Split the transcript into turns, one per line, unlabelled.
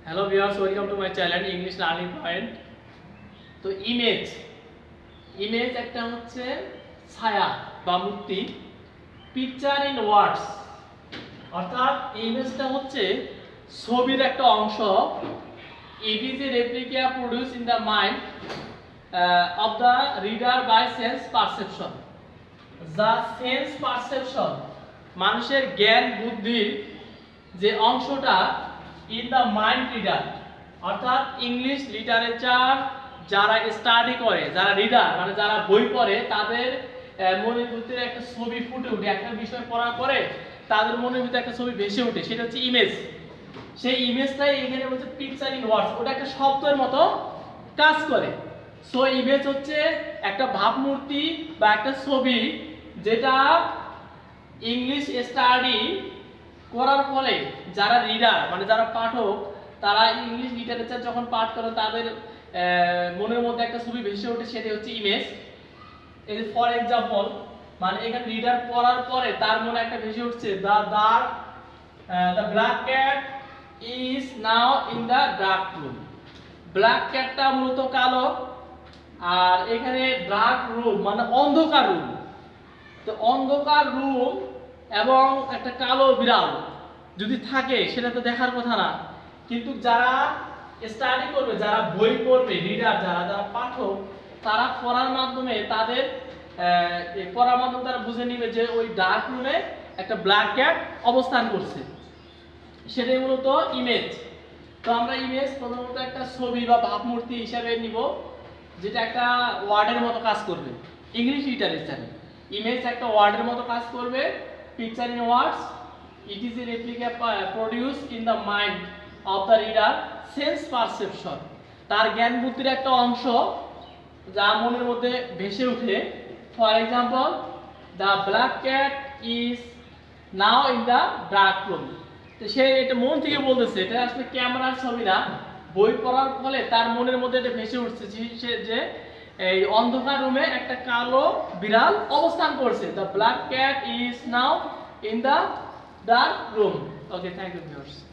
Hello viewers, welcome to my channel English learning point. তো image একটা হচ্ছে ছায়া বা মূর্তি, পিকচার ইন ওয়ার্ডস অর্থাৎ ইমেজটা হচ্ছে ছবির একটা অংশ। It is a replica produce in the mind of the reader by sense perception. The sense perception মানুষের জ্ঞান বুদ্ধির যে অংশটা ইন দ্য মাইন্ড রিডার, অর্থাৎ ইংলিশ লিটারেচার যারা স্টাডি করে, যারা রিডার মানে যারা বই পড়ে, তাদের মনের ভিতরে একটা ছবি ফুটে ওঠে। একটা বিষয় পড়ার পরে তাদের মনের ভিতরে একটা ছবি ভেসে ওঠে, সেটা হচ্ছে ইমেজ। সেই ইমেজটাই এখানে বলছে পিকচার ইন ওয়ার্ডস, ওটা একটা শব্দের মতো কাজ করে। সো ইমেজ হচ্ছে একটা ভাবমূর্তি বা একটা ছবি, যেটা ইংলিশ স্টাডি করার ফলে যারা রিডার মানে যারা পাঠক, তারা ইংলিশ লিটারেচার যখন পাঠ করে তাদের মনের মধ্যে একটা ছবি ভেসে ওঠে, সেটা হচ্ছে ইমেজ। এই ফর এক্সাম্পল, মানে এখানে রিডার পড়ার পরে তার মনে একটা ভেসে উঠছে the black cat is now in the dark room. Black ক্যাটটা মূলত কালো, আর এখানে ডার্ক রুম মানে অন্ধকার রুম। তো অন্ধকার রুম এবং একটা কালো বিড়াল যদি থাকে সেটা তো দেখার কথা না, কিন্তু যারা স্টাডি করবে, যারা বই পড়বে, রিডার যারা যারা পাঠক, তারা পড়ার মাধ্যমে তাদের তারা বুঝে নিবে যে ওই ডার্ক রুমে একটা ব্ল্যাক ক্যাট অবস্থান করছে। সেটাই মূলত ইমেজ। তো আমরা ইমেজ প্রথমত একটা ছবি বা ভাবমূর্তি হিসাবে নিব, যেটা একটা ওয়ার্ডের মতো কাজ করবে। ইংলিশ লিটারেচারে ইমেজ একটা ওয়ার্ডের মতো কাজ করবে। Picture in words, it is a replica produce in the mind of the reader sense perception. তার জ্ঞান বুদ্ধির একটা অংশ যা মনের মধ্যে ভেসে ওঠে। For example, the black cat is now in the dark room. তো সে এটা মন থেকে বলতেছে, এটা আসলে ক্যামেরার ছবি না, বই পড়ার ফলে তার মনের মধ্যে এটা ভেসে উঠছে যে এই অন্ধকার রুমে একটা কালো বিড়াল অবস্থান করছে। The black cat is now in the dark room. Okay, thank you viewers.